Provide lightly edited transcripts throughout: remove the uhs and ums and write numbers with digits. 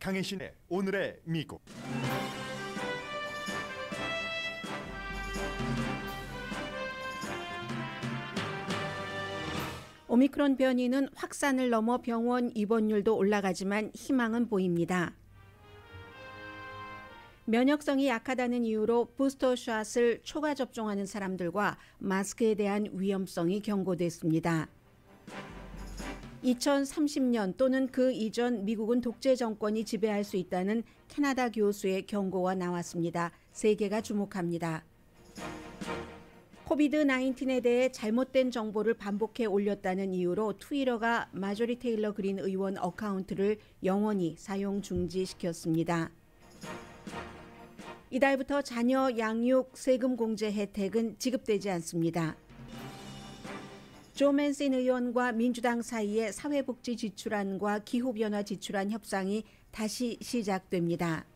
강혜신의 오늘의 미국. 오미크론 변이는 확산을 넘어 병원 입원율도 올라가지만 희망은 보입니다. 면역성이 약하다는 이유로 부스터샷을 초과 접종하는 사람들과 마스크에 대한 위험성이 경고됐습니다. 2030년 또는 그 이전 미국은 독재 정권이 지배할 수 있다는 캐나다 교수의 경고가 나왔습니다. 세계가 주목합니다. 코비드-19에 대해 잘못된 정보를 반복해 올렸다는 이유로 트위터가 마조리 테일러 그린 의원 어카운트를 영원히 사용 중지시켰습니다. 이달부터 자녀 양육 세금 공제 혜택은 지급되지 않습니다. 조 맨신 의원과 민주당 사이의 사회복지 지출안과 기후변화 지출안 협상이 다시 시작됩니다.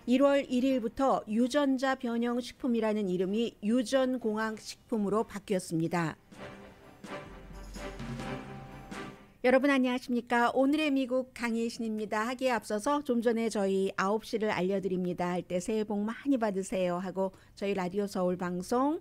1월 1일부터 유전자 변형 식품이라는 이름이 유전공학 식품으로 바뀌었습니다. 여러분 안녕하십니까? 오늘의 미국 강혜신입니다. 하기에 앞서서 좀 전에 저희 9시를 알려드립니다 할 때 새해 복 많이 받으세요 하고 저희 라디오 서울 방송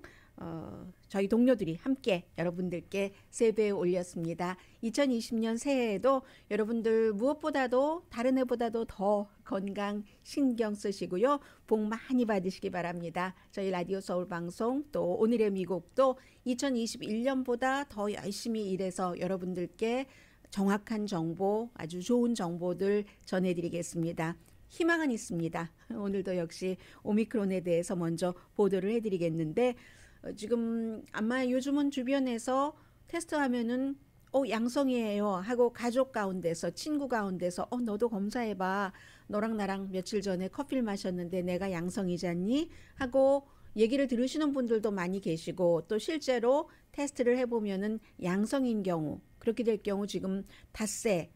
저희 동료들이 함께 여러분들께 세배에 올렸습니다. 2020년 새해에도 여러분들 무엇보다도 다른 해보다도 더 건강 신경 쓰시고요. 복 많이 받으시기 바랍니다. 저희 라디오 서울 방송 또 오늘의 미국도 2021년보다 더 열심히 일해서 여러분들께 정확한 정보, 아주 좋은 정보들 전해드리겠습니다. 희망은 있습니다. 오늘도 역시 오미크론에 대해서 먼저 보도를 해드리겠는데 지금 아마 요즘은 주변에서 테스트하면은 양성이에요 하고 가족 가운데서 친구 가운데서 너도 검사해봐. 너랑 나랑 며칠 전에 커피를 마셨는데 내가 양성이잖니? 하고 얘기를 들으시는 분들도 많이 계시고 또 실제로 테스트를 해보면은 양성인 경우 그렇게 될 경우 지금 닷새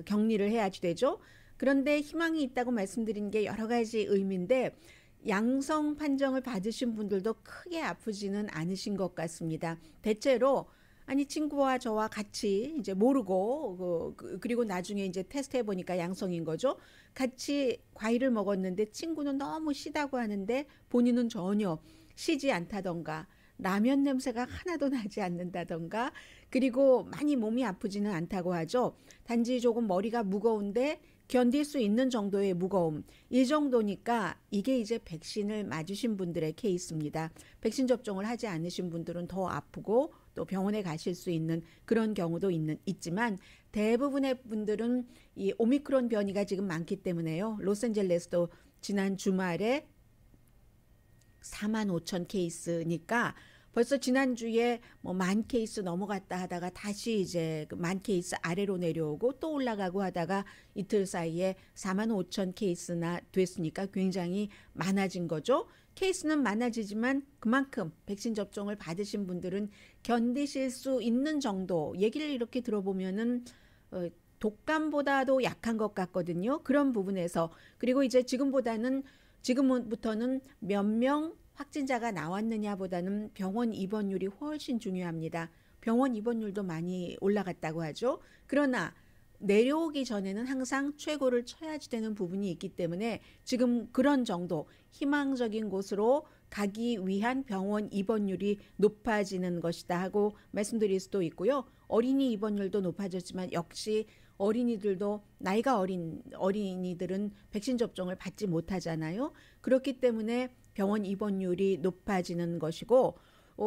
격리를 해야지 되죠. 그런데 희망이 있다고 말씀드린 게 여러 가지 의미인데 양성 판정을 받으신 분들도 크게 아프지는 않으신 것 같습니다. 대체로 친구와 저와 같이 이제 모르고 그리고 나중에 이제 테스트 해보니까 양성인 거죠. 같이 과일을 먹었는데 친구는 너무 시다고 하는데 본인은 전혀 시지 않다던가 라면 냄새가 하나도 나지 않는다던가 그리고 많이 몸이 아프지는 않다고 하죠. 단지 조금 머리가 무거운데 견딜 수 있는 정도의 무거움. 이 정도니까 이게 이제 백신을 맞으신 분들의 케이스입니다. 백신 접종을 하지 않으신 분들은 더 아프고 또 병원에 가실 수 있는 그런 경우도 있지만 대부분의 분들은 이 오미크론 변이가 지금 많기 때문에요. 로스앤젤레스도 지난 주말에 45,000 케이스니까 벌써 지난주에 10,000 케이스 넘어갔다 하다가 다시 이제 10,000 케이스 아래로 내려오고 또 올라가고 하다가 이틀 사이에 45,000 케이스나 됐으니까 굉장히 많아진 거죠. 케이스는 많아지지만 그만큼 백신 접종을 받으신 분들은 견디실 수 있는 정도 얘기를 이렇게 들어보면은 독감보다도 약한 것 같거든요. 그런 부분에서 그리고 이제 지금부터는 몇 명 확진자가 나왔느냐보다는 병원 입원율이 훨씬 중요합니다. 병원 입원율도 많이 올라갔다고 하죠. 그러나 내려오기 전에는 항상 최고를 쳐야지 되는 부분이 있기 때문에 지금 그런 정도 희망적인 곳으로 가기 위한 병원 입원율이 높아지는 것이다 하고 말씀드릴 수도 있고요. 어린이 입원율도 높아졌지만 역시 어린이들도 나이가 어린 어린이들은 백신 접종을 받지 못하잖아요. 그렇기 때문에 병원 입원율이 높아지는 것이고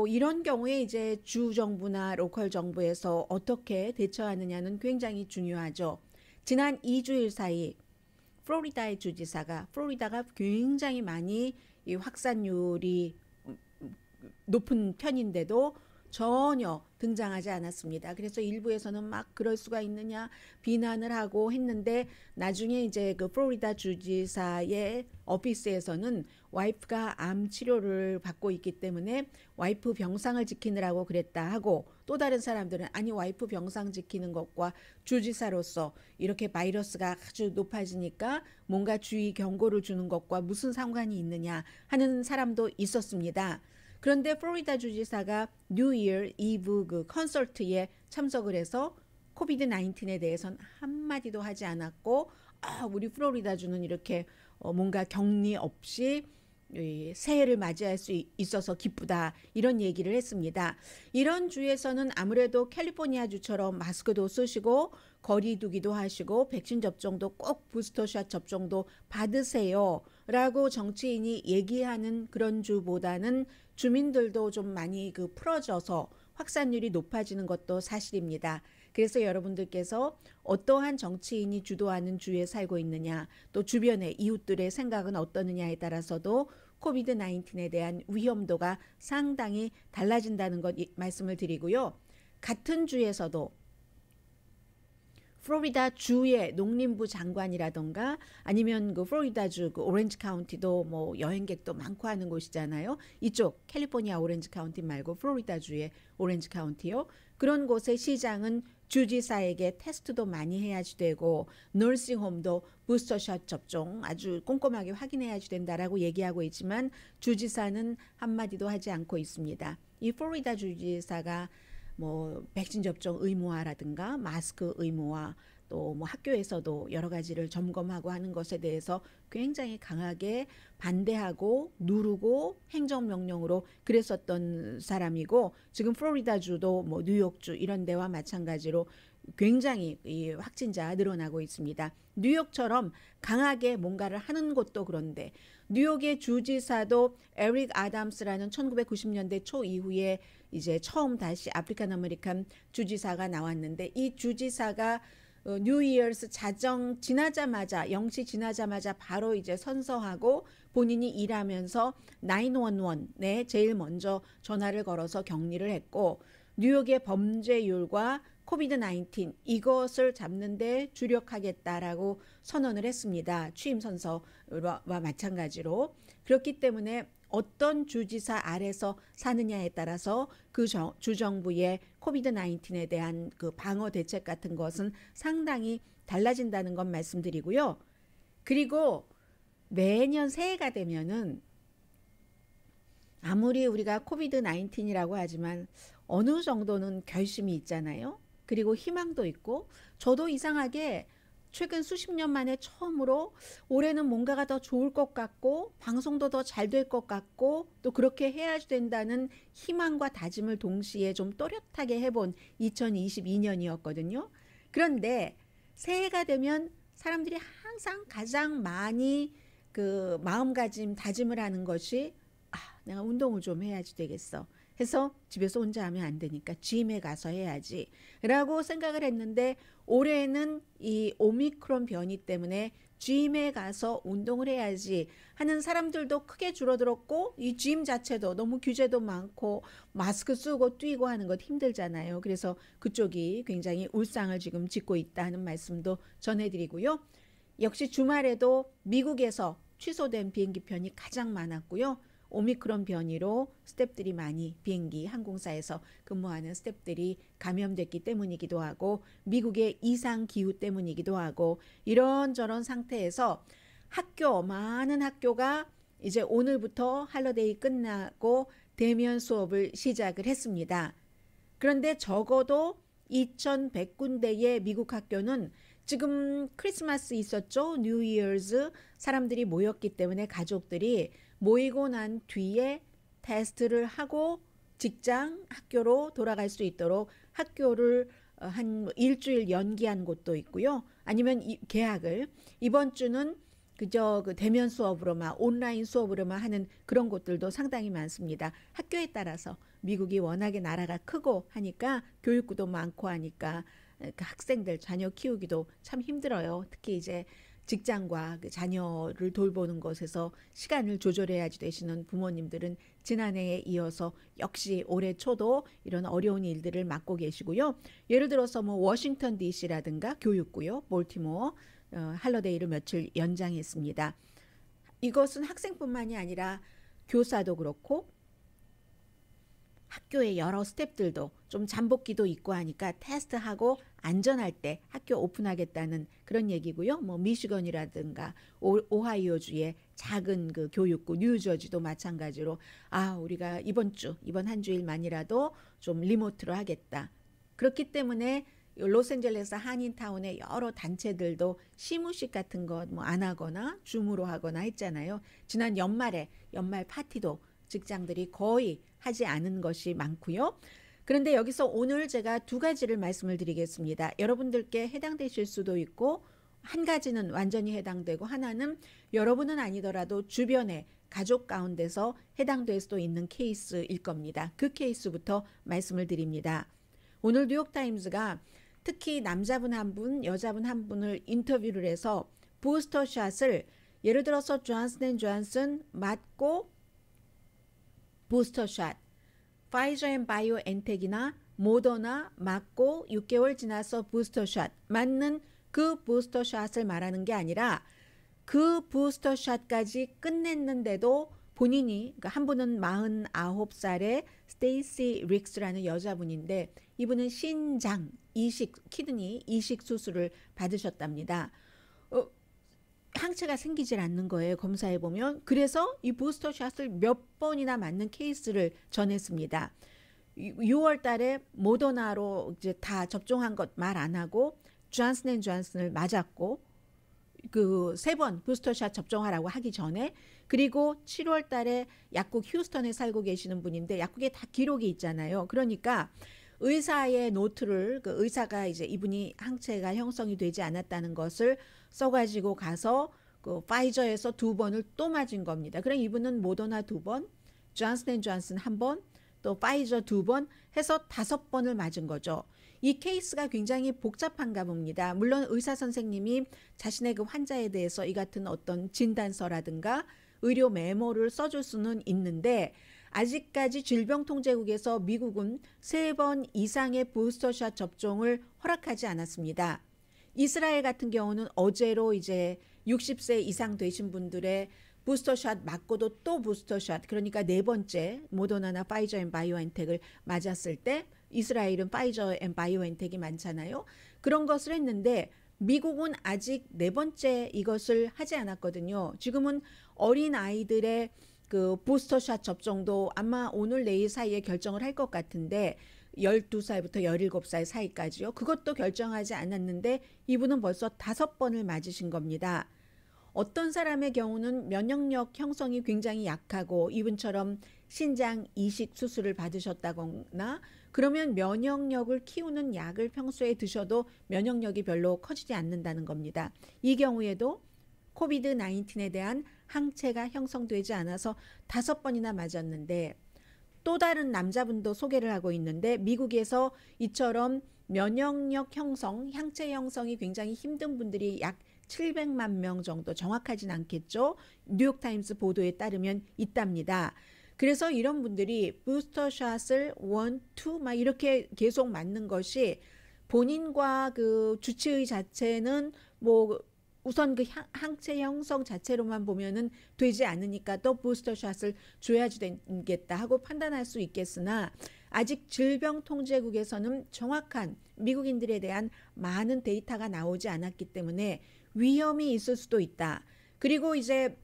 이런 경우에 이제 주 정부나 로컬 정부에서 어떻게 대처하느냐는 굉장히 중요하죠. 지난 2주일 사이 플로리다의 주지사가 플로리다가 굉장히 많이 이 확산율이 높은 편인데도 전혀 등장하지 않았습니다. 그래서 일부에서는 막 그럴 수가 있느냐 비난을 하고 했는데 나중에 이제 그 플로리다 주지사의 오피스에서는 와이프가 암 치료를 받고 있기 때문에 와이프 병상을 지키느라고 그랬다 하고 또 다른 사람들은 아니 와이프 병상 지키는 것과 주지사로서 이렇게 바이러스가 아주 높아지니까 뭔가 주의 경고를 주는 것과 무슨 상관이 있느냐 하는 사람도 있었습니다. 그런데 플로리다 주지사가 뉴 이어 이브 그 콘서트에 참석을 해서 코비드 19에 대해서는 한마디도 하지 않았고, 우리 플로리다주는 이렇게 뭔가 격리 없이 이 새해를 맞이할 수 있어서 기쁘다, 이런 얘기를 했습니다. 이런 주에서는 아무래도 캘리포니아 주처럼 마스크도 쓰시고 거리 두기도 하시고 백신 접종도 꼭 부스터샷 접종도 받으세요 라고 정치인이 얘기하는 그런 주보다는 주민들도 좀 많이 풀어져서 확산률이 높아지는 것도 사실입니다. 그래서 여러분들께서 어떠한 정치인이 주도하는 주에 살고 있느냐, 또 주변의 이웃들의 생각은 어떠느냐에 따라서도 코비드 19에 대한 위험도가 상당히 달라진다는 것 말씀을 드리고요. 같은 주에서도 플로리다 주의 농림부 장관이라던가 아니면 플로리다주 오렌지 카운티도 뭐 여행객도 많고 하는 곳이잖아요. 이쪽 캘리포니아 오렌지 카운티 말고 플로리다 주의 오렌지 카운티요. 그런 곳의 시장은 주지사에게 테스트도 많이 해야지 되고 너싱홈도 부스터샷 접종 아주 꼼꼼하게 확인해야지 된다라고 얘기하고 있지만 주지사는 한마디도 하지 않고 있습니다. 이 플로리다 주지사가 뭐 백신 접종 의무화라든가 마스크 의무화, 또 뭐 학교에서도 여러 가지를 점검하고 하는 것에 대해서 굉장히 강하게 반대하고 누르고 행정명령으로 그랬었던 사람이고, 지금 플로리다주도 뭐 뉴욕주 이런 데와 마찬가지로 굉장히 이 확진자 늘어나고 있습니다. 뉴욕처럼 강하게 뭔가를 하는 곳도 그런데 뉴욕의 주지사도 에릭 아담스라는 1990년대 초 이후에 이제 처음 다시 아프리칸 아메리칸 주지사가 나왔는데, 이 주지사가 뉴 이어스 자정 지나자마자 0시 지나자마자 바로 이제 선서하고 본인이 일하면서 911에 제일 먼저 전화를 걸어서 격리를 했고, 뉴욕의 범죄율과 코비드 19 이것을 잡는 데 주력하겠다라고 선언을 했습니다. 취임 선서와 마찬가지로. 그렇기 때문에 어떤 주지사 아래서 사느냐에 따라서 그 주정부의 코비드 19에 대한 그 방어 대책 같은 것은 상당히 달라진다는 것 말씀드리고요. 그리고 매년 새해가 되면은 아무리 우리가 코비드 19이라고 하지만 어느 정도는 결심이 있잖아요. 그리고 희망도 있고, 저도 이상하게 최근 수십 년 만에 처음으로 올해는 뭔가가 더 좋을 것 같고 방송도 더 잘 될 것 같고 또 그렇게 해야 된다는 희망과 다짐을 동시에 좀 또렷하게 해본 2022년이었거든요. 그런데 새해가 되면 사람들이 항상 가장 많이 그 마음가짐 다짐을 하는 것이 내가 운동을 좀 해야지 되겠어 해서 집에서 혼자 하면 안 되니까 짐에 가서 해야지 라고 생각을 했는데, 올해는 이 오미크론 변이 때문에 짐에 가서 운동을 해야지 하는 사람들도 크게 줄어들었고, 이 짐 자체도 너무 규제도 많고 마스크 쓰고 뛰고 하는 것 힘들잖아요. 그래서 그쪽이 굉장히 울상을 지금 짓고 있다는 말씀도 전해드리고요. 역시 주말에도 미국에서 취소된 비행기 편이 가장 많았고요. 오미크론 변이로 스태프들이 많이 비행기 항공사에서 근무하는 스태프들이 감염됐기 때문이기도 하고 미국의 이상 기후 때문이기도 하고, 이런저런 상태에서 많은 학교가 이제 오늘부터 할러데이 끝나고 대면 수업을 시작을 했습니다. 그런데 적어도 2,100군데의 미국 학교는 지금 크리스마스 있었죠. 뉴 이어즈 사람들이 모였기 때문에 가족들이 모이고 난 뒤에 테스트를 하고 직장, 학교로 돌아갈 수 있도록 학교를 한 일주일 연기한 곳도 있고요. 아니면 개학을 이번 주는 그저 그 대면 수업으로만 온라인 수업으로만 하는 그런 곳들도 상당히 많습니다. 학교에 따라서 미국이 워낙에 나라가 크고 하니까 교육구도 많고 하니까 그 학생들 자녀 키우기도 참 힘들어요. 특히 이제 직장과 그 자녀를 돌보는 것에서 시간을 조절해야지 되시는 부모님들은 지난해에 이어서 역시 올해 초도 이런 어려운 일들을 맡고 계시고요. 예를 들어서 뭐 워싱턴 DC라든가 교육구요, 볼티모어 할러데이를 며칠 연장했습니다. 이것은 학생뿐만이 아니라 교사도 그렇고 학교의 여러 스태프들도 좀 잠복기도 있고 하니까 테스트하고 안전할 때 학교 오픈하겠다는 그런 얘기고요. 뭐 미시건이라든가 오하이오주의 작은 그 교육구 뉴저지도 마찬가지로 우리가 이번 한 주일만이라도 좀 리모트로 하겠다. 그렇기 때문에 로스앤젤레스 한인타운의 여러 단체들도 시무식 같은 것 뭐 안 하거나 줌으로 하거나 했잖아요. 지난 연말에 연말 파티도 직장들이 거의 하지 않은 것이 많고요. 그런데 여기서 오늘 제가 두 가지를 말씀을 드리겠습니다. 여러분들께 해당되실 수도 있고 한 가지는 완전히 해당되고 하나는 여러분은 아니더라도 주변에 가족 가운데서 해당될 수도 있는 케이스일 겁니다. 그 케이스부터 말씀을 드립니다. 오늘 뉴욕타임즈가 특히 남자분 한 분, 여자분 한 분을 인터뷰를 해서 부스터샷을 예를 들어서 존슨앤존슨 맞고 부스터샷, 파이저 앤 바이오엔텍이나 모더나 맞고 6개월 지나서 부스터샷 맞는 그 부스터샷을 말하는 게 아니라 그 부스터샷까지 끝냈는데도 본인이 그러니까 한 분은 49살의 스테이시 릭스라는 여자분인데 이분은 신장 이식 키드니 이식 수술을 받으셨답니다. 항체가 생기질 않는 거예요. 검사해 보면. 그래서 이 부스터샷을 몇 번이나 맞는 케이스를 전했습니다. 6월 달에 모더나로 이제 다 접종한 것 말 안 하고 존슨앤존슨을 맞았고 그 3번 부스터샷 접종하라고 하기 전에 그리고 7월 달에 약국 휴스턴에 살고 계시는 분인데 약국에 다 기록이 있잖아요. 그러니까 의사의 노트를 그 의사가 이제 이분이 항체가 형성이 되지 않았다는 것을 써가지고 가서 그 파이저에서 2번을 또 맞은 겁니다. 그럼 이분은 모더나 2번, 존슨앤존슨 1번, 또 파이저 2번 해서 5번을 맞은 거죠. 이 케이스가 굉장히 복잡한가 봅니다. 물론 의사 선생님이 자신의 그 환자에 대해서 이 같은 어떤 진단서라든가 의료 메모를 써줄 수는 있는데 아직까지 질병통제국에서 미국은 3번 이상의 부스터샷 접종을 허락하지 않았습니다. 이스라엘 같은 경우는 어제로 이제 60세 이상 되신 분들의 부스터샷 맞고도 또 부스터샷 그러니까 4번째 모더나나 파이저 앤 바이오엔텍을 맞았을 때 이스라엘은 파이저 앤 바이오엔텍이 많잖아요. 그런 것을 했는데 미국은 아직 4번째 이것을 하지 않았거든요. 지금은 어린 아이들의 그 부스터샷 접종도 아마 오늘 내일 사이에 결정을 할 것 같은데 12살부터 17살 사이까지요. 그것도 결정하지 않았는데 이분은 벌써 5번을 맞으신 겁니다. 어떤 사람의 경우는 면역력 형성이 굉장히 약하고 이분처럼 신장 이식 수술을 받으셨다거나 그러면 면역력을 키우는 약을 평소에 드셔도 면역력이 별로 커지지 않는다는 겁니다. 이 경우에도 코비드 19에 대한 항체가 형성되지 않아서 5번이나 맞았는데 또 다른 남자분도 소개를 하고 있는데 미국에서 이처럼 면역력 형성, 항체 형성이 굉장히 힘든 분들이 약 700만 명 정도 정확하진 않겠죠. 뉴욕타임스 보도에 따르면 있답니다. 그래서 이런 분들이 부스터샷을 1, 2 막 이렇게 계속 맞는 것이 본인과 그 주치의 자체는 뭐 우선 그 항체 형성 자체로만 보면은 되지 않으니까 또 부스터샷을 줘야지 되겠다 하고 판단할 수 있겠으나 아직 질병통제국에서는 정확한 미국인들에 대한 많은 데이터가 나오지 않았기 때문에 위험이 있을 수도 있다. 그리고 이제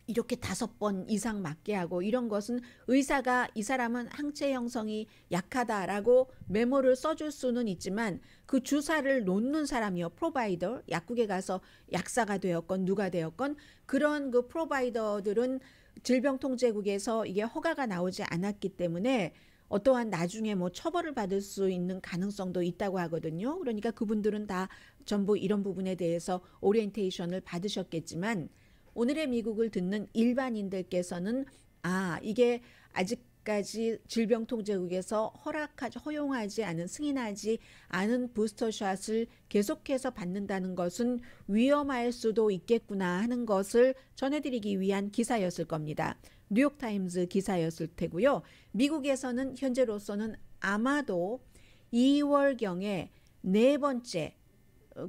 이렇게 5번 이상 맞게 하고 이런 것은 의사가 이 사람은 항체 형성이 약하다라고 메모를 써줄 수는 있지만 그 주사를 놓는 사람이요. 프로바이더, 약국에 가서 약사가 되었건 누가 되었건 그런 그 프로바이더들은 질병통제국에서 이게 허가가 나오지 않았기 때문에 어떠한 나중에 뭐 처벌을 받을 수 있는 가능성도 있다고 하거든요. 그러니까 그분들은 다 전부 이런 부분에 대해서 오리엔테이션을 받으셨겠지만 오늘의 미국을 듣는 일반인들께서는 이게 아직까지 질병통제국에서 허용하지 않은 승인하지 않은 부스터샷을 계속해서 받는다는 것은 위험할 수도 있겠구나 하는 것을 전해드리기 위한 기사였을 겁니다. 뉴욕타임즈 기사였을 테고요. 미국에서는 현재로서는 아마도 2월경에 4번째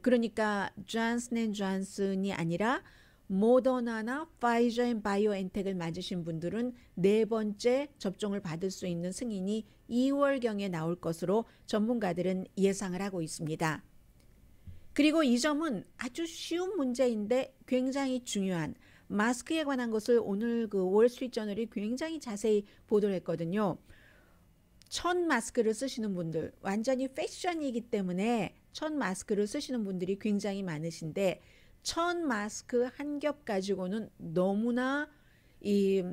그러니까 존슨앤존슨이 아니라 모더나나 파이저 앤 바이오엔텍을 맞으신 분들은 4번째 접종을 받을 수 있는 승인이 2월경에 나올 것으로 전문가들은 예상을 하고 있습니다. 그리고 이 점은 아주 쉬운 문제인데 굉장히 중요한 마스크에 관한 것을 오늘 그 월스트리트저널이 굉장히 자세히 보도를 했거든요. 천 마스크를 쓰시는 분들, 완전히 패션이기 때문에 천 마스크를 쓰시는 분들이 굉장히 많으신데, 천 마스크 한 겹 가지고는 너무나 이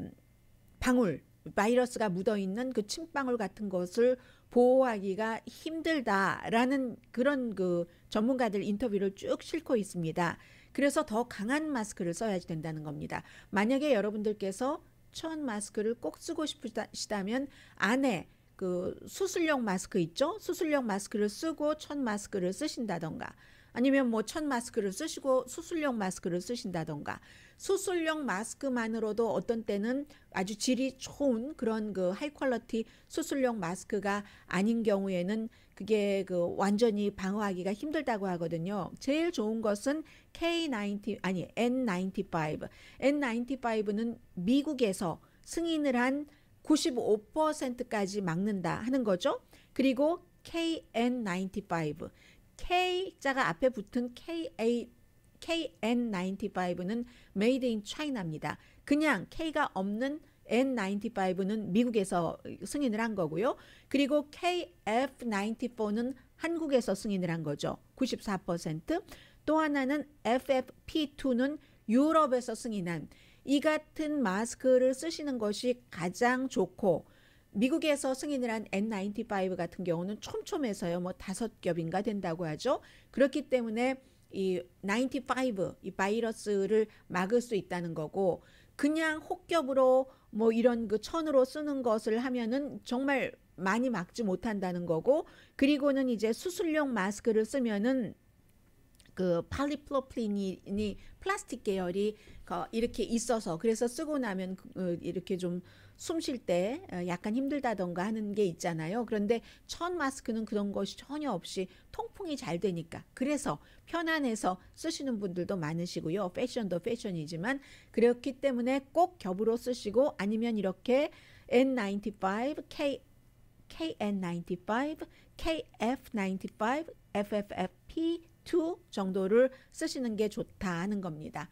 방울, 바이러스가 묻어있는 그 침방울 같은 것을 보호하기가 힘들다라는 그런 그 전문가들 인터뷰를 쭉 싣고 있습니다. 그래서 더 강한 마스크를 써야 된다는 겁니다. 만약에 여러분들께서 천 마스크를 꼭 쓰고 싶으시다면 안에 그 수술용 마스크 있죠? 수술용 마스크를 쓰고 천 마스크를 쓰신다던가, 아니면 뭐 천 마스크를 쓰시고 수술용 마스크를 쓰신다던가. 수술용 마스크만으로도 어떤 때는 아주 질이 좋은 그런 그 하이 퀄리티 수술용 마스크가 아닌 경우에는 그게 그 완전히 방어하기가 힘들다고 하거든요. 제일 좋은 것은 N95. N95는 미국에서 승인을 한 95%까지 막는다 하는 거죠. 그리고 KN95. K자가 앞에 붙은 KN95는 Made in China입니다. 그냥 K가 없는 N95는 미국에서 승인을 한 거고요. 그리고 KF94는 한국에서 승인을 한 거죠. 94%. 또 하나는 FFP2는 유럽에서 승인한, 이 같은 마스크를 쓰시는 것이 가장 좋고, 미국에서 승인을 한 N95 같은 경우는 촘촘해서요, 뭐 5겹인가 된다고 하죠. 그렇기 때문에 이 95, 이 바이러스를 막을 수 있다는 거고, 그냥 혹겹으로 뭐 이런 그 천으로 쓰는 것을 하면은 정말 많이 막지 못한다는 거고, 그리고는 이제 수술용 마스크를 쓰면은 그 팔리프로필린이 플라스틱 계열이 이렇게 있어서, 그래서 쓰고 나면 이렇게 좀 숨 쉴 때 약간 힘들다던가 하는 게 있잖아요. 그런데 천 마스크는 그런 것이 전혀 없이 통풍이 잘 되니까, 그래서 편안해서 쓰시는 분들도 많으시고요. 패션도 패션이지만 그렇기 때문에 꼭 겹으로 쓰시고, 아니면 이렇게 N95, KN95, KF95, FFFP2 정도를 쓰시는 게 좋다 하는 겁니다.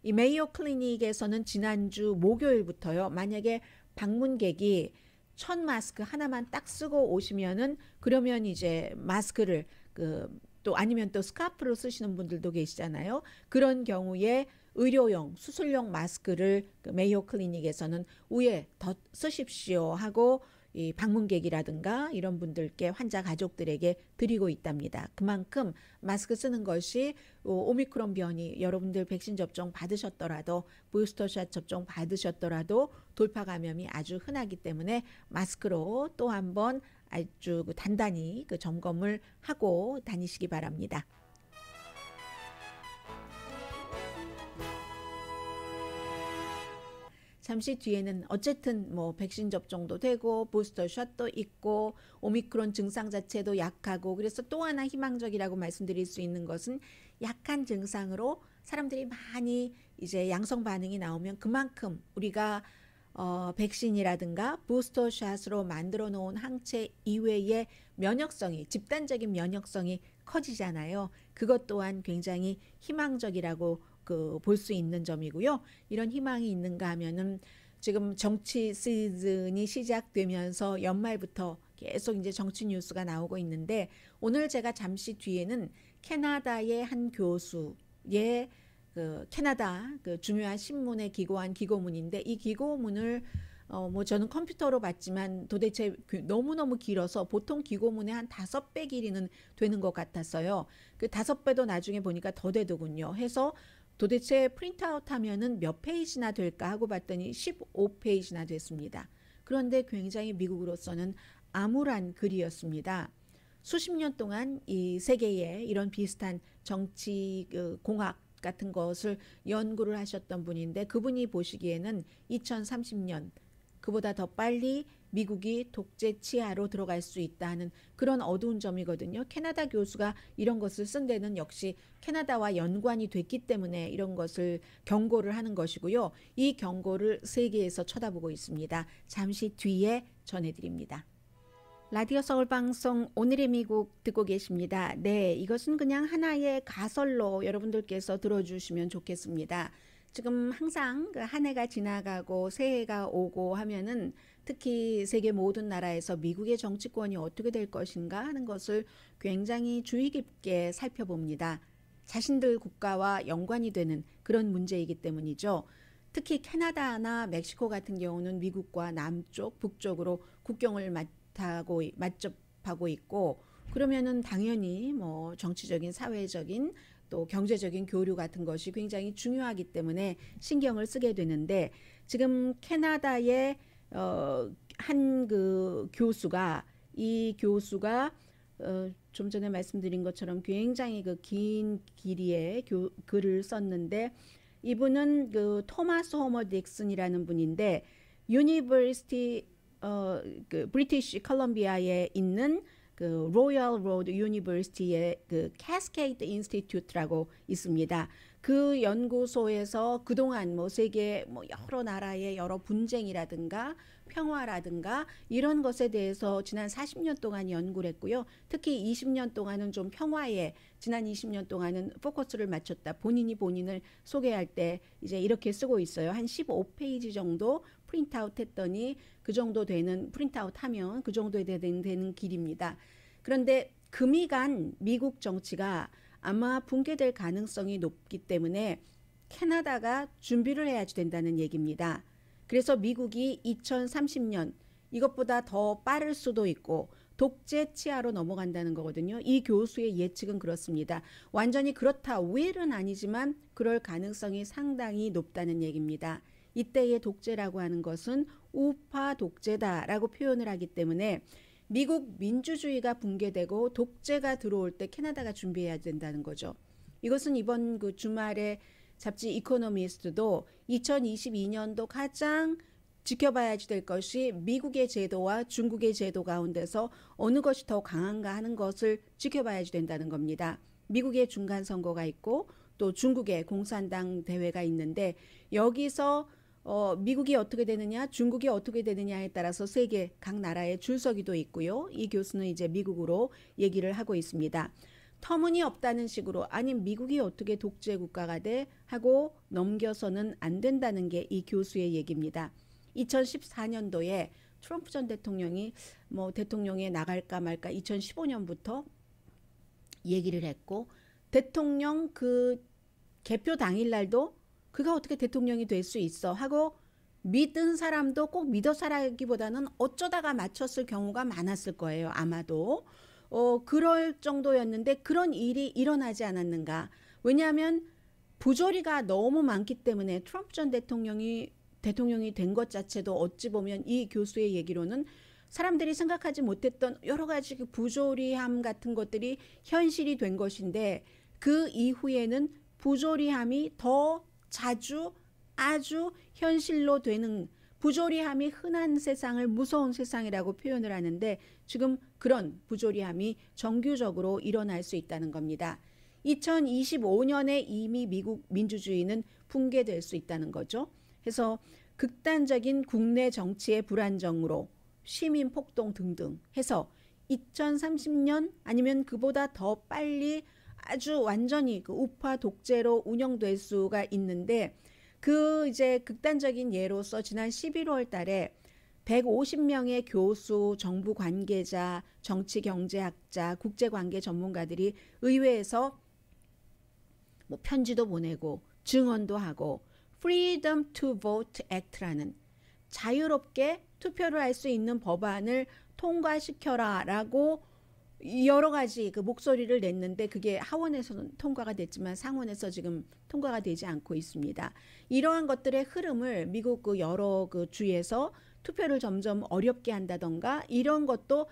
이 메이오 클리닉에서는 지난주 목요일부터요, 만약에 방문객이 천 마스크 하나만 딱 쓰고 오시면은, 그러면 이제 마스크를 또 아니면 또 스카프로 쓰시는 분들도 계시잖아요. 그런 경우에 의료용 수술용 마스크를 그 메이오 클리닉에서는 위에 더 쓰십시오 하고 이 방문객이라든가 이런 분들께, 환자 가족들에게 드리고 있답니다. 그만큼 마스크 쓰는 것이 오미크론 변이, 여러분들 백신 접종 받으셨더라도, 부스터샷 접종 받으셨더라도 돌파 감염이 아주 흔하기 때문에 마스크로 또 한번 아주 단단히 그 점검을 하고 다니시기 바랍니다. 잠시 뒤에는 어쨌든 뭐 백신 접종도 되고 부스터샷도 있고 오미크론 증상 자체도 약하고, 그래서 또 하나 희망적이라고 말씀드릴 수 있는 것은, 약한 증상으로 사람들이 많이 이제 양성 반응이 나오면 그만큼 우리가 백신이라든가 부스터샷으로 만들어 놓은 항체 이외의 면역성이, 집단적인 면역성이 커지잖아요. 그것 또한 굉장히 희망적이라고 볼 수 있는 점이고요. 이런 희망이 있는가 하면은, 지금 정치 시즌이 시작되면서 연말부터 계속 이제 정치 뉴스가 나오고 있는데, 오늘 제가 잠시 뒤에는 캐나다의 한 교수의 캐나다 중요한 신문에 기고한 기고문인데, 이 기고문을 뭐 저는 컴퓨터로 봤지만 도대체 너무너무 길어서 보통 기고문의 한 5배 길이는 되는 것 같았어요. 그 5배도 나중에 보니까 더 되더군요. 해서 도대체 프린트아웃 하면은 몇 페이지나 될까 하고 봤더니 15페이지나 됐습니다. 그런데 굉장히 미국으로서는 암울한 글이었습니다. 수십 년 동안 이 세계에 이런 비슷한 정치 공학 같은 것을 연구를 하셨던 분인데, 그분이 보시기에는 2030년 그보다 더 빨리 미국이 독재 치하로 들어갈 수 있다는 그런 어두운 점이거든요. 캐나다 교수가 이런 것을 쓴 데는 역시 캐나다와 연관이 됐기 때문에 이런 것을 경고를 하는 것이고요. 이 경고를 세계에서 쳐다보고 있습니다. 잠시 뒤에 전해드립니다. 라디오 서울 방송 오늘의 미국 듣고 계십니다. 네, 이것은 그냥 하나의 가설로 여러분들께서 들어주시면 좋겠습니다. 지금 항상 그 한 해가 지나가고 새해가 오고 하면은 특히 세계 모든 나라에서 미국의 정치권이 어떻게 될 것인가 하는 것을 굉장히 주의 깊게 살펴봅니다. 자신들 국가와 연관이 되는 그런 문제이기 때문이죠. 특히 캐나다나 멕시코 같은 경우는 미국과 남쪽, 북쪽으로 국경을 맞접하고 있고, 그러면은 당연히 뭐 정치적인, 사회적인 또 경제적인 교류 같은 것이 굉장히 중요하기 때문에 신경을 쓰게 되는데, 지금 캐나다의 한 그 교수가 좀 전에 말씀드린 것처럼 굉장히 그 긴 길이의 글을 썼는데, 이분은 그 토마스 호머 딕슨이라는 분인데 유니버시티 그 브리티시 컬럼비아에 있는 그 로열 로드 유니버시티의 그 캐스케이드 인스티튜트라고 있습니다. 그 연구소에서 그동안 뭐 세계 뭐 여러 나라의 여러 분쟁이라든가 평화라든가 이런 것에 대해서 지난 40년 동안 연구를 했고요. 특히 20년 동안은 좀 평화에, 지난 20년 동안은 포커스를 맞췄다. 본인을 소개할 때 이제 이렇게 쓰고 있어요. 한 15페이지 정도 프린트아웃 했더니 그 정도 되는, 프린트아웃 하면 그 정도 되는 길입니다. 그런데 금이 간 미국 정치가 아마 붕괴될 가능성이 높기 때문에 캐나다가 준비를 해야 된다는 얘기입니다. 그래서 미국이 2030년 이것보다 더 빠를 수도 있고 독재 치하로 넘어간다는 거거든요. 이 교수의 예측은 그렇습니다. 완전히 그렇다, will은 아니지만 그럴 가능성이 상당히 높다는 얘기입니다. 이때의 독재라고 하는 것은 우파 독재다라고 표현을 하기 때문에 미국 민주주의가 붕괴되고 독재가 들어올 때 캐나다가 준비해야 된다는 거죠. 이것은 이번 그 주말에 잡지 이코노미스트도 2022년도 가장 지켜봐야 될 것이 미국의 제도와 중국의 제도 가운데서 어느 것이 더 강한가 하는 것을 지켜봐야 된다는 겁니다. 미국의 중간 선거가 있고 또 중국의 공산당 대회가 있는데, 여기서 미국이 어떻게 되느냐, 중국이 어떻게 되느냐에 따라서 세계 각 나라의 줄서기도 있고요. 이 교수는 이제 미국으로 얘기를 하고 있습니다. 터무니없다는 식으로 아니 미국이 어떻게 독재 국가가 돼 하고 넘겨서는 안 된다는 게 이 교수의 얘기입니다. 2014년도에 트럼프 전 대통령이 뭐 대통령에 나갈까 말까 2015년부터 얘기를 했고, 대통령 그 개표 당일날도 그가 어떻게 대통령이 될 수 있어 하고 믿은 사람도 꼭 믿어서라기보다는 어쩌다가 맞췄을 경우가 많았을 거예요. 아마도 그럴 정도였는데 그런 일이 일어나지 않았는가. 왜냐하면 부조리가 너무 많기 때문에 트럼프 전 대통령이 된 것 자체도 어찌 보면 이 교수의 얘기로는 사람들이 생각하지 못했던 여러 가지 그 부조리함 같은 것들이 현실이 된 것인데, 그 이후에는 부조리함이 더 자주 아주 현실로 되는, 부조리함이 흔한 세상을 무서운 세상이라고 표현을 하는데 지금 그런 부조리함이 정규적으로 일어날 수 있다는 겁니다. 2025년에 이미 미국 민주주의는 붕괴될 수 있다는 거죠. 그래서 극단적인 국내 정치의 불안정으로 시민 폭동 등등 해서 2030년 아니면 그보다 더 빨리 아주 완전히 그 우파 독재로 운영될 수가 있는데, 그 이제 극단적인 예로서 지난 11월 달에 150명의 교수, 정부 관계자, 정치 경제학자, 국제관계 전문가들이 의회에서 뭐 편지도 보내고 증언도 하고 Freedom to Vote Act라는 자유롭게 투표를 할 수 있는 법안을 통과시켜라라고 여러 가지 그 목소리를 냈는데, 그게 하원에서는 통과가 됐지만 상원에서 지금 통과가 되지 않고 있습니다. 이러한 것들의 흐름을 미국 그 여러 그 주에서 투표를 점점 어렵게 한다던가 이런 것도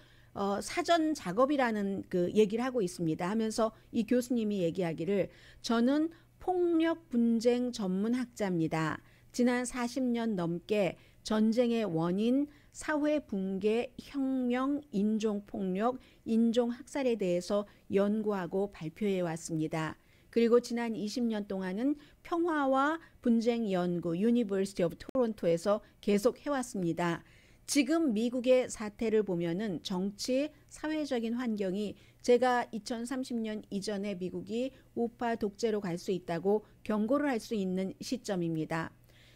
사전 작업이라는 그 얘기를 하고 있습니다. 하면서 이 교수님이 얘기하기를, 저는 폭력 분쟁 전문 학자입니다. 지난 40년 넘게 전쟁의 원인, 사회 붕괴, 혁명, 인종폭력, 인종학살에 대해서 연구하고 발표해 왔습니다. 그리고 지난 20년 동안은 평화와 분쟁 연구 유니버시티 오브 토론토에서 계속 해왔습니다. 지금 미국의 사태를 보면은 정치, 사회적인 환경이 제가 2030년 이전에 미국이 우파 독재로 갈 수 있다고 경고를 할 수 있는 시점입니다.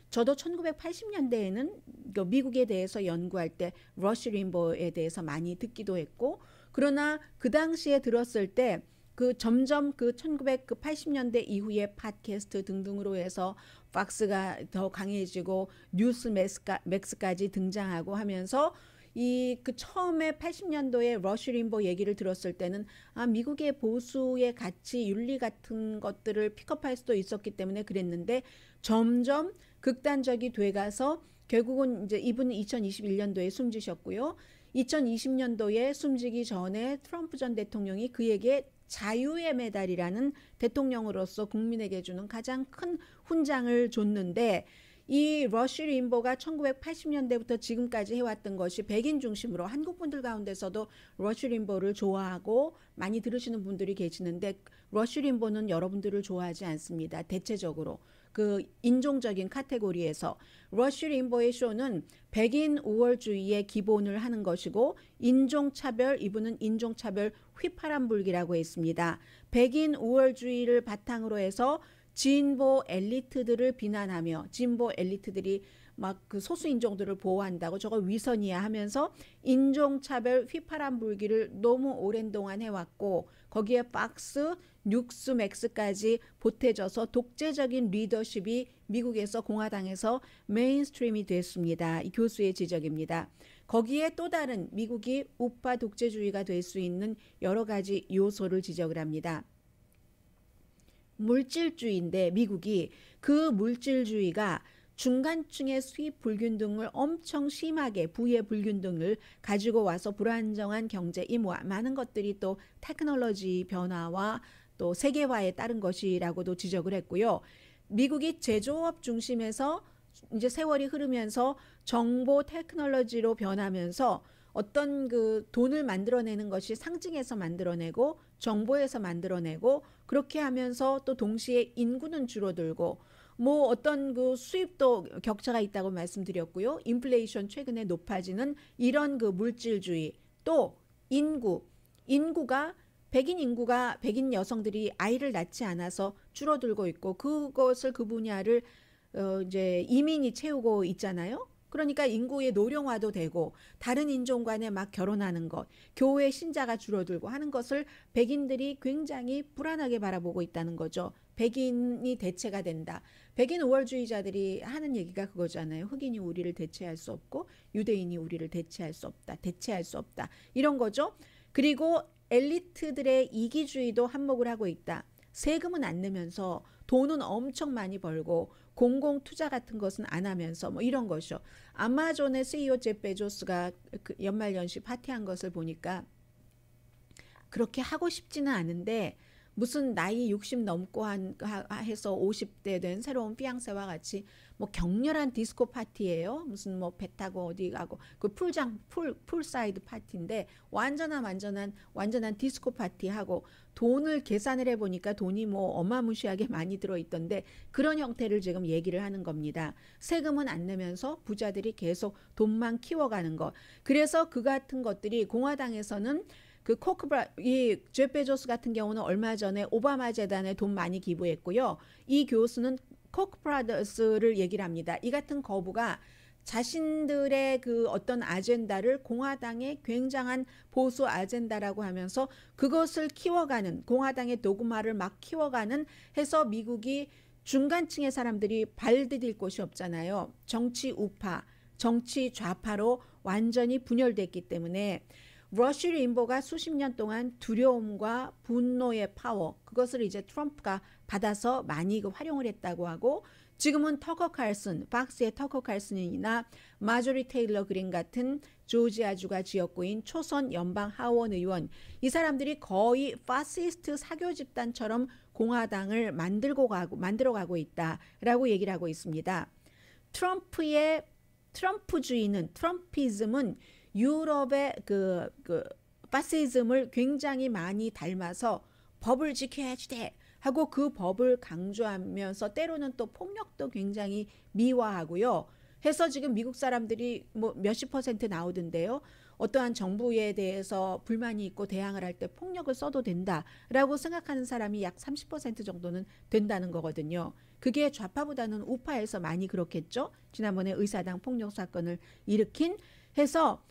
저도 1980년대에는 미국에 대해서 연구할 때 러시 림버에 대해서 많이 듣기도 했고, 그러나 그 당시에 들었을 때 그 점점 그 1980년대 이후에 팟캐스트 등등으로 해서 팍스가 더 강해지고 뉴스맥스까지 등장하고 하면서 이 그 처음에 80년도에 러시 림버 얘기를 들었을 때는 미국의 보수의 가치, 윤리 같은 것들을 픽업할 수도 있었기 때문에 그랬는데 점점 극단적이 돼가서 결국은 이제 이분은 2021년도에 숨지셨고요. 2020년도에 숨지기 전에 트럼프 전 대통령이 그에게 자유의 메달이라는 대통령으로서 국민에게 주는 가장 큰 훈장을 줬는데, 이 러시 림버가 1980년대부터 지금까지 해왔던 것이 백인 중심으로, 한국 분들 가운데서도 러시 림버를 좋아하고 많이 들으시는 분들이 계시는데 러시 림버는 여러분들을 좋아하지 않습니다. 대체적으로 그 인종적인 카테고리에서 러시 림버의 쇼는 백인 우월주의의 기본을 하는 것이고, 인종차별, 이분은 인종차별 휘파람불기라고 했습니다. 백인 우월주의를 바탕으로 해서 진보 엘리트들을 비난하며, 진보 엘리트들이 막 그 소수 인종들을 보호한다고 저거 위선이야 하면서 인종차별 휘파람불기를 너무 오랜 동안 해왔고, 거기에 박스, 뉴스맥스까지 보태져서 독재적인 리더십이 미국에서 공화당에서 메인스트림이 됐습니다. 이 교수의 지적입니다. 거기에 또 다른 미국이 우파 독재주의가 될 수 있는 여러 가지 요소를 지적을 합니다. 물질주의인데 미국이 그 물질주의가 중간층의 수입 불균등을 엄청 심하게, 부의 불균등을 가지고 와서 불안정한 경제, 이 많은 것들이 또 테크놀로지 변화와 또 세계화에 따른 것이라고도 지적을 했고요. 미국이 제조업 중심에서 이제 세월이 흐르면서 정보 테크놀로지로 변하면서 어떤 그 돈을 만들어내는 것이 상징에서 만들어내고 정보에서 만들어내고, 그렇게 하면서 또 동시에 인구는 줄어들고 뭐 어떤 그 수입도 격차가 있다고 말씀드렸고요. 인플레이션 최근에 높아지는 이런 그 물질주의, 또 인구가 백인 여성들이 아이를 낳지 않아서 줄어들고 있고, 그것을 그 분야를 이제 이민이 채우고 있잖아요. 그러니까 인구의 노령화도 되고 다른 인종 간에 막 결혼하는 것, 교회 신자가 줄어들고 하는 것을 백인들이 굉장히 불안하게 바라보고 있다는 거죠. 백인이 대체가 된다. 백인 우월주의자들이 하는 얘기가 그거잖아요. 흑인이 우리를 대체할 수 없고 유대인이 우리를 대체할 수 없다. 대체할 수 없다. 이런 거죠. 그리고 엘리트들의 이기주의도 한몫을 하고 있다. 세금은 안 내면서 돈은 엄청 많이 벌고 공공 투자 같은 것은 안 하면서 뭐 이런 것이요. 아마존의 CEO 제프 베조스가 그 연말연시 파티한 것을 보니까 그렇게 하고 싶지는 않은데, 무슨 나이 60 넘고 해서 50대 된 새로운 피앙세와 같이 뭐 격렬한 디스코 파티예요. 무슨 뭐 배 타고 어디 가고 그 풀사이드 파티인데 완전한 디스코 파티하고, 돈을 계산을 해보니까 돈이 뭐 어마무시하게 많이 들어있던데 그런 형태를 지금 얘기를 하는 겁니다. 세금은 안 내면서 부자들이 계속 돈만 키워가는 것. 그래서 그 같은 것들이 공화당에서는 이 제프 베조스 같은 경우는 얼마 전에 오바마 재단에 돈 많이 기부했고요. 이 교수는 코크 브라더스를 얘기를 합니다. 이 같은 거부가 자신들의 그 어떤 아젠다를 공화당의 굉장한 보수 아젠다라고 하면서 그것을 키워가는, 공화당의 도그마를 막 키워가는 해서 미국이 중간층의 사람들이 발 디딜 곳이 없잖아요. 정치 우파, 정치 좌파로 완전히 분열됐기 때문에 러시 림버가 수십 년 동안 두려움과 분노의 파워, 그것을 이제 트럼프가 받아서 많이 활용을 했다고 하고, 지금은 터커 칼슨, 박스의 터커 칼슨이나 마조리 테일러 그린 같은 조지아주가 지역구인 초선 연방 하원 의원, 이 사람들이 거의 파시스트 사교 집단처럼 공화당을 만들어가고 있다라고 얘기를 하고 있습니다. 트럼피즘은 유럽의 그 파시즘을 굉장히 많이 닮아서 법을 지켜야지 돼 하고 그 법을 강조하면서 때로는 또 폭력도 굉장히 미화하고요. 해서 지금 미국 사람들이 뭐 몇십 퍼센트 나오던데요. 어떠한 정부에 대해서 불만이 있고 대항을 할 때 폭력을 써도 된다라고 생각하는 사람이 약 30% 정도는 된다는 거거든요. 그게 좌파보다는 우파에서 많이 그렇겠죠. 지난번에 의사당 폭력 사건을 일으킨 해서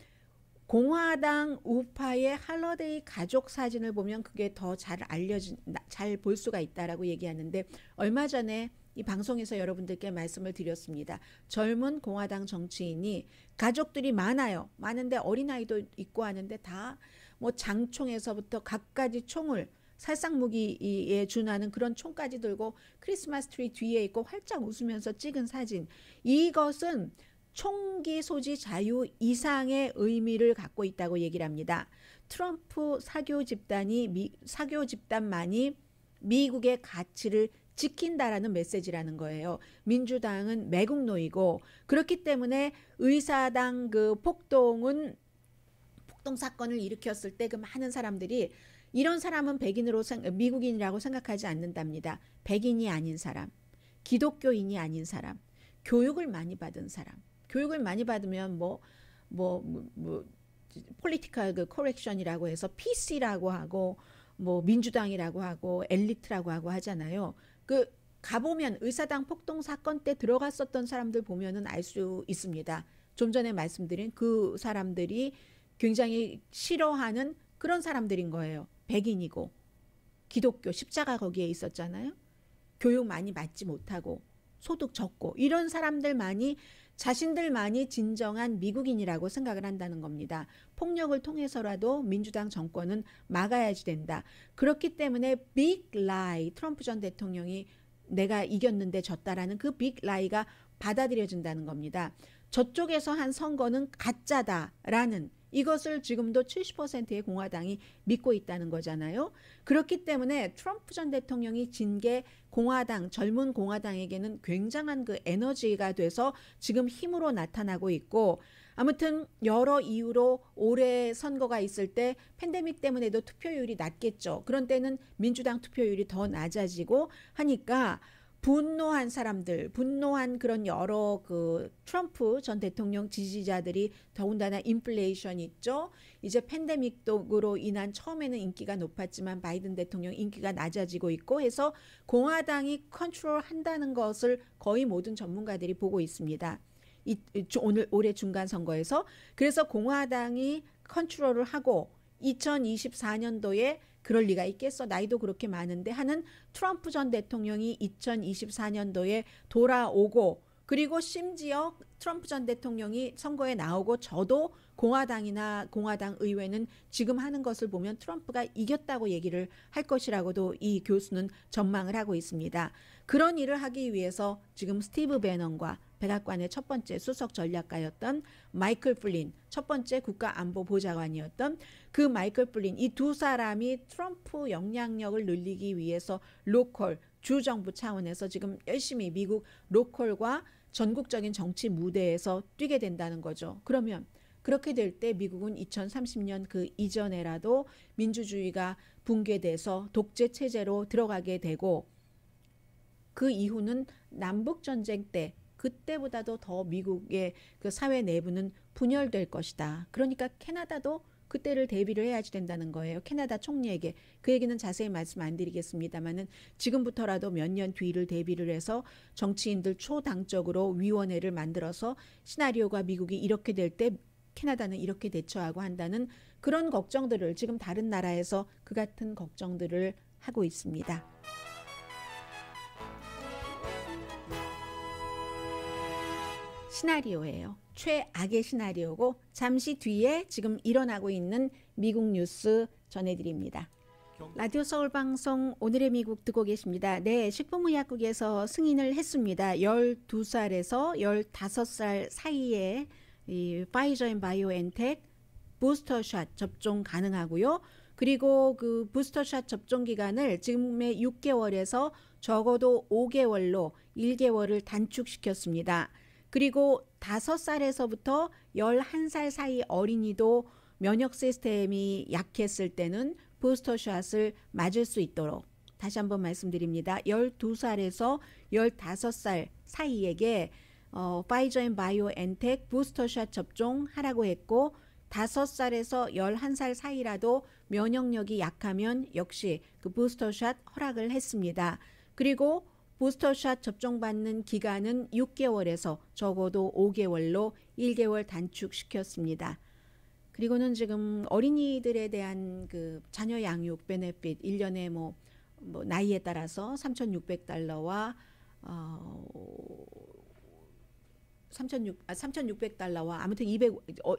공화당 우파의 할러데이 가족 사진을 보면 그게 더 잘 볼 수가 있다라고 얘기하는데 얼마 전에 이 방송에서 여러분들께 말씀을 드렸습니다. 젊은 공화당 정치인이 가족들이 많아요. 많은데 어린아이도 있고 하는데 다 뭐 장총에서부터 갖가지 총을 살상무기에 준하는 그런 총까지 들고 크리스마스 트리 뒤에 있고 활짝 웃으면서 찍은 사진. 이것은 총기 소지 자유 이상의 의미를 갖고 있다고 얘기를 합니다. 트럼프 사교 집단만이 미국의 가치를 지킨다라는 메시지라는 거예요. 민주당은 매국노이고 그렇기 때문에 의사당 그 폭동 사건을 일으켰을 때 그 많은 사람들이 이런 사람은 미국인이라고 생각하지 않는답니다. 백인이 아닌 사람, 기독교인이 아닌 사람, 교육을 많이 받은 사람. 교육을 많이 받으면 폴리티컬 그 코렉션이라고 해서 PC라고 하고 뭐 민주당이라고 하고 엘리트라고 하고 하잖아요. 그 가보면 의사당 폭동 사건 때 들어갔었던 사람들 보면은 알 수 있습니다. 좀 전에 말씀드린 그 사람들이 굉장히 싫어하는 그런 사람들인 거예요. 백인이고 기독교 십자가 거기에 있었잖아요. 교육 많이 받지 못하고 소득 적고 이런 사람들만이 자신들만이 진정한 미국인이라고 생각을 한다는 겁니다. 폭력을 통해서라도 민주당 정권은 막아야지 된다. 그렇기 때문에 빅 라이, 트럼프 전 대통령이 내가 이겼는데 졌다라는 그 빅 라이가 받아들여진다는 겁니다. 저쪽에서 한 선거는 가짜다라는 이것을 지금도 70%의 공화당이 믿고 있다는 거잖아요. 그렇기 때문에 트럼프 전 대통령이 진 게 젊은 공화당에게는 굉장한 그 에너지가 돼서 지금 힘으로 나타나고 있고 아무튼 여러 이유로 올해 선거가 있을 때 팬데믹 때문에도 투표율이 낮겠죠. 그런 때는 민주당 투표율이 더 낮아지고 하니까 분노한 그런 여러 그 트럼프 전 대통령 지지자들이 더군다나 인플레이션 있죠. 이제 팬데믹으로 인한 처음에는 인기가 높았지만 바이든 대통령 인기가 낮아지고 있고 해서 공화당이 컨트롤 한다는 것을 거의 모든 전문가들이 보고 있습니다. 올해 중간 선거에서. 그래서 공화당이 컨트롤을 하고 2024년도에 그럴 리가 있겠어. 나이도 그렇게 많은데 하는 트럼프 전 대통령이 2024년도에 돌아오고 그리고 심지어 트럼프 전 대통령이 선거에 나오고 저도 공화당 의회는 지금 하는 것을 보면 트럼프가 이겼다고 얘기를 할 것이라고도 이 교수는 전망을 하고 있습니다. 그런 일을 하기 위해서 지금 스티브 배넌과 백악관의 첫 번째 수석 전략가였던 마이클 플린, 첫 번째 국가안보보좌관이었던 그 마이클 플린, 이 두 사람이 트럼프 영향력을 늘리기 위해서 주정부 차원에서 지금 열심히 미국 로컬과 전국적인 정치 무대에서 뛰게 된다는 거죠. 그러면 그렇게 될 때 미국은 2030년 그 이전에라도 민주주의가 붕괴돼서 독재 체제로 들어가게 되고 그 이후는 남북전쟁 때 그때보다도 더 미국의 그 사회 내부는 분열될 것이다. 그러니까 캐나다도 그때를 대비를 해야지 된다는 거예요. 캐나다 총리에게. 그 얘기는 자세히 말씀 안 드리겠습니다만은 지금부터라도 몇 년 뒤를 대비를 해서 정치인들 초당적으로 위원회를 만들어서 시나리오가 미국이 이렇게 될 때 캐나다는 이렇게 대처하고 한다는 그런 걱정들을 지금 다른 나라에서 그 같은 걱정들을 하고 있습니다. 시나리오예요. 최악의 시나리오고 잠시 뒤에 지금 일어나고 있는 미국 뉴스 전해드립니다. 라디오 서울 방송 오늘의 미국 듣고 계십니다. 네, 식품의약국에서 승인을 했습니다. 12살에서 15살 사이에 이 파이저 앤 바이오엔텍 부스터샷 접종 가능하고요. 그리고 그 부스터샷 접종 기간을 지금의 6개월에서 적어도 5개월로 1개월을 단축시켰습니다. 그리고 5살에서부터 11살 사이 어린이도 면역 시스템이 약했을 때는 부스터샷을 맞을 수 있도록 다시 한번 말씀드립니다. 12살에서 15살 사이에게 파이저 앤 바이오엔텍 부스터샷 접종하라고 했고 5살에서 11살 사이라도 면역력이 약하면 역시 그 부스터샷 허락을 했습니다. 그리고 부스터샷 접종받는 기간은 6개월에서 적어도 5개월로 1개월 단축시켰습니다. 그리고는 지금 어린이들에 대한 그 자녀 양육 베네핏 1년에 뭐 나이에 따라서 $3,600와 3,600달러와 아무튼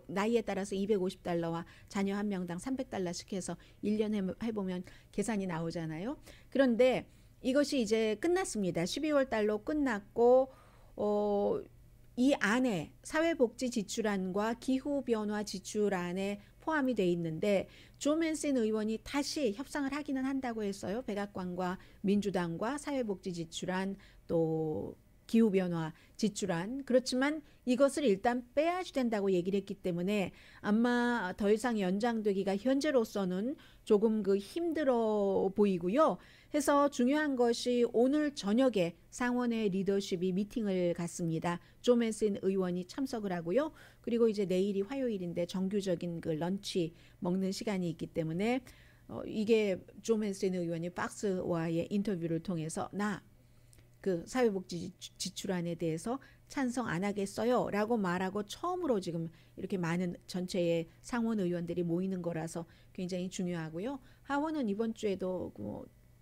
나이에 따라서 $250와 자녀 한 명당 $300씩 해서 1년 해보면 계산이 나오잖아요. 그런데 이것이 이제 끝났습니다. 12월 달로 끝났고 이 안에 사회복지 지출안과 기후변화 지출안에 포함이 돼 있는데 조 맨슨 의원이 다시 협상을 하기는 한다고 했어요. 백악관과 민주당과 사회복지 지출안 또 기후변화 지출안. 그렇지만 이것을 일단 빼야지 된다고 얘기를 했기 때문에 아마 더 이상 연장되기가 현재로서는 조금 그 힘들어 보이고요. 해서 중요한 것이 오늘 저녁에 상원의 리더십이 미팅을 갖습니다. 조 맨슨 의원이 참석을 하고요. 그리고 이제 내일이 화요일인데 정규적인 그 런치 먹는 시간이 있기 때문에 이게 조 맨슨 의원이 박스와의 인터뷰를 통해서 그 사회복지 지출안에 대해서 찬성 안 하겠어요 라고 말하고 처음으로 지금 이렇게 많은 전체의 상원 의원들이 모이는 거라서 굉장히 중요하고요. 하원은 이번 주에도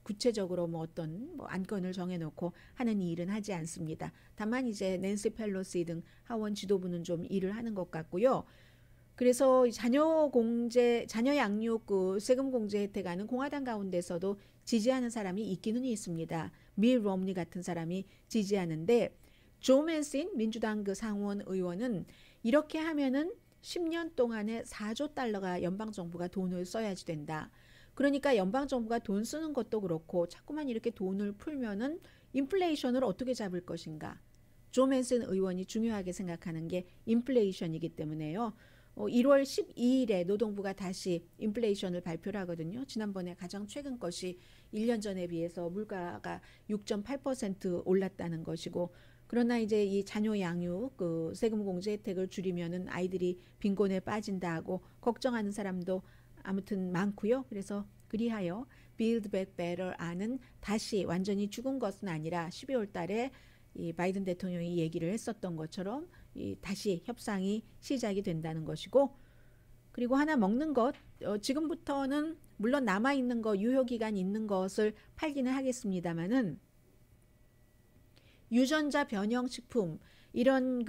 구체적으로 어떤 안건을 정해놓고 하는 일은 하지 않습니다. 다만 이제 낸시 펠로시 등 하원 지도부는 좀 일을 하는 것 같고요. 그래서 자녀 양육 그 세금 공제 혜택하는 공화당 가운데서도 지지하는 사람이 있기는 있습니다. 밀 롬니 같은 사람이 지지하는데 조 맨슨 민주당 그 상원 의원은 이렇게 하면은 10년 동안에 $4조 연방 정부가 돈을 써야지 된다. 그러니까 연방 정부가 돈 쓰는 것도 그렇고 자꾸만 이렇게 돈을 풀면은 인플레이션을 어떻게 잡을 것인가. 조 맨슨 의원이 중요하게 생각하는 게 인플레이션이기 때문에요. 1월 12일에 노동부가 다시 인플레이션을 발표를 하거든요. 지난번에 가장 최근 것이 1년 전에 비해서 물가가 6.8% 올랐다는 것이고 그러나 이제 이 자녀 양육 그 세금 공제 혜택을 줄이면은 아이들이 빈곤에 빠진다 하고 걱정하는 사람도 아무튼 많고요. 그래서 그리하여 Build Back Better 안은 다시 완전히 죽은 것은 아니라 12월 달에 이 바이든 대통령이 얘기를 했었던 것처럼 다시 협상이 시작이 된다는 것이고 그리고 하나 먹는 것 지금부터는 물론 남아있는 거 유효기간 있는 것을 팔기는 하겠습니다만은 유전자 변형 식품 이런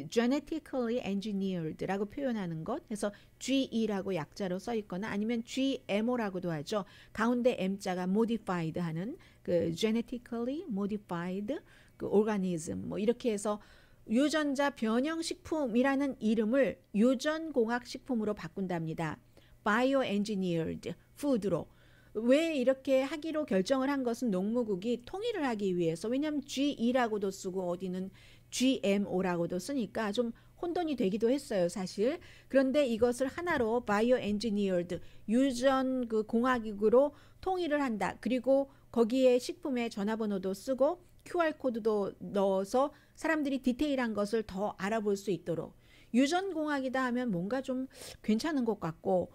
genetically engineered라고 표현하는 것 해서 GE라고 약자로 써 있거나 아니면 GMO라고도 하죠. 가운데 M자가 modified 하는 그 genetically modified 그 organism 이렇게 해서 유전자 변형 식품이라는 이름을 유전공학 식품으로 바꾼답니다. bioengineered food로. 왜 이렇게 하기로 결정을 한 것은 농무국이 통일을 하기 위해서 왜냐하면 GE라고도 쓰고 어디는 GMO라고도 쓰니까 좀 혼돈이 되기도 했어요 사실. 그런데 이것을 하나로 bioengineered 유전 그 공학으로 통일을 한다. 그리고 거기에 식품의 전화번호도 쓰고 QR코드도 넣어서 사람들이 디테일한 것을 더 알아볼 수 있도록 유전공학이다 하면 뭔가 좀 괜찮은 것 같고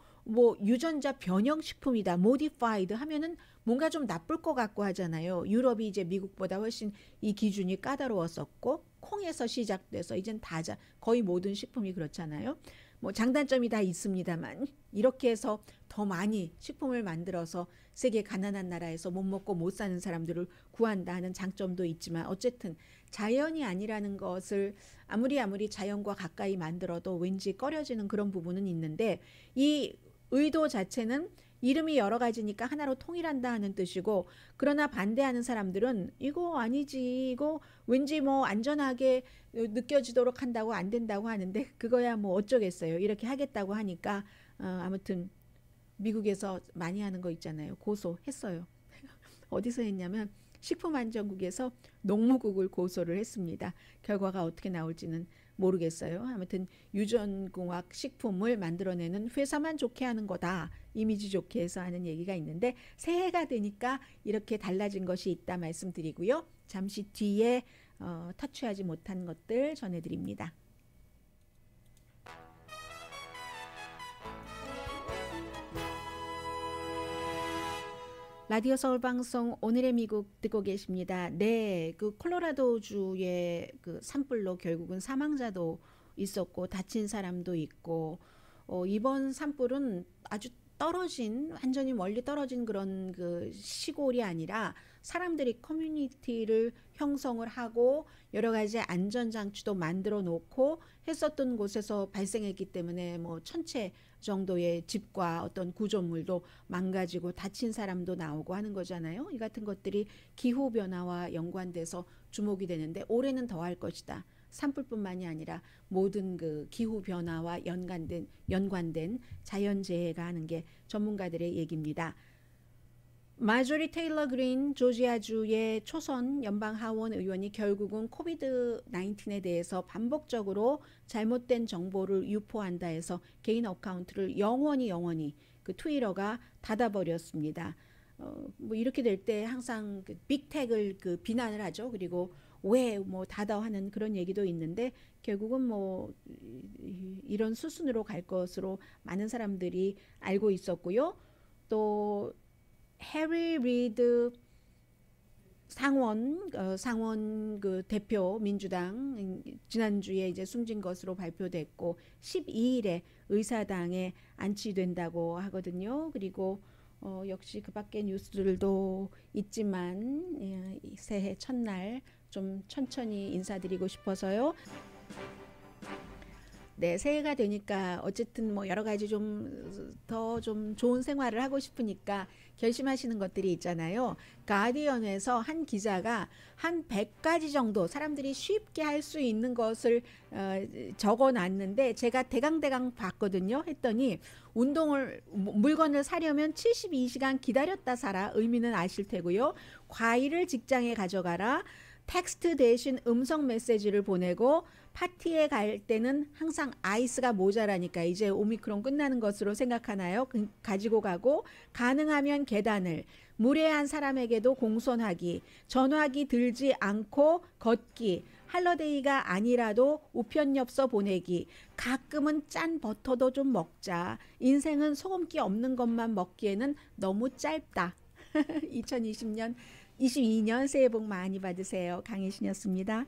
유전자 변형 식품이다 modified 하면은 뭔가 좀 나쁠 것 같고 하잖아요. 유럽이 이제 미국보다 훨씬 이 기준이 까다로웠었고 콩에서 시작돼서 이젠 거의 모든 식품이 그렇잖아요. 장단점이 다 있습니다만 이렇게 해서 더 많이 식품을 만들어서 세계 가난한 나라에서 못 먹고 못 사는 사람들을 구한다 하는 장점도 있지만 어쨌든 자연이 아니라는 것을 아무리 자연과 가까이 만들어도 왠지 꺼려지는 그런 부분은 있는데 이 의도 자체는 이름이 여러 가지니까 하나로 통일한다 하는 뜻이고 그러나 반대하는 사람들은 이거 아니지 이거 왠지 안전하게 느껴지도록 한다고 안 된다고 하는데 그거야 어쩌겠어요. 이렇게 하겠다고 하니까 아무튼 미국에서 많이 하는 거 있잖아요. 고소했어요. 어디서 했냐면 식품안전국에서 농무국을 고소를 했습니다. 결과가 어떻게 나올지는 모르겠어요. 아무튼 유전공학 식품을 만들어내는 회사만 좋게 하는 거다. 이미지 좋게 해서 하는 얘기가 있는데 새해가 되니까 이렇게 달라진 것이 있다 말씀드리고요. 잠시 뒤에 터치하지 못한 것들 전해드립니다. 라디오 서울 방송 오늘의 미국 듣고 계십니다. 네, 그 콜로라도주의 그 산불로 결국은 사망자도 있었고 다친 사람도 있고 이번 산불은 아주 떨어진 완전히 멀리 떨어진 그런 그 시골이 아니라 사람들이 커뮤니티를 형성을 하고 여러 가지 안전 장치도 만들어 놓고 했었던 곳에서 발생했기 때문에 뭐 1000채 정도의 집과 어떤 구조물도 망가지고 다친 사람도 나오고 하는 거잖아요. 이 같은 것들이 기후 변화와 연관돼서 주목이 되는데 올해는 더 할 것이다. 산불뿐만이 아니라 모든 그 기후 변화와 연관된 자연재해가 하는 게 전문가들의 얘기입니다. 마조리 테일러 그린 조지아주의 초선 연방 하원 의원이 결국은 코비드 19에 대해서 반복적으로 잘못된 정보를 유포한다 해서 개인 어카운트를 영원히 그 트위터가 닫아버렸습니다. 뭐 이렇게 될 때 항상 그 빅텍을 그 비난을 하죠. 그리고 왜 뭐 닫아 하는 그런 얘기도 있는데 결국은 뭐 이런 수순으로 갈 것으로 많은 사람들이 알고 있었고요. 또 해리 리드 상원 그 대표 민주당 지난주에 이제 숨진 것으로 발표됐고 12일에 의사당에 안치된다고 하거든요. 그리고 역시 그 밖의 뉴스들도 있지만 새해 첫날 좀 천천히 인사드리고 싶어서요. 네, 새해가 되니까 어쨌든 뭐 여러 가지 좀 더 좀 좋은 생활을 하고 싶으니까 결심하시는 것들이 있잖아요. 가디언에서 한 기자가 한 100가지 정도 사람들이 쉽게 할 수 있는 것을 적어 놨는데 제가 대강대강 봤거든요. 했더니 물건을 사려면 72시간 기다렸다 사라. 의미는 아실 테고요. 과일을 직장에 가져가라. 텍스트 대신 음성 메시지를 보내고 파티에 갈 때는 항상 아이스가 모자라니까 이제 오미크론 끝나는 것으로 생각하나요? 가지고 가고 가능하면 계단을 무례한 사람에게도 공손하기, 전화기 들지 않고 걷기, 할러데이가 아니라도 우편엽서 보내기, 가끔은 짠 버터도 좀 먹자. 인생은 소금기 없는 것만 먹기에는 너무 짧다. 2022년 새해 복 많이 받으세요. 강혜신이었습니다.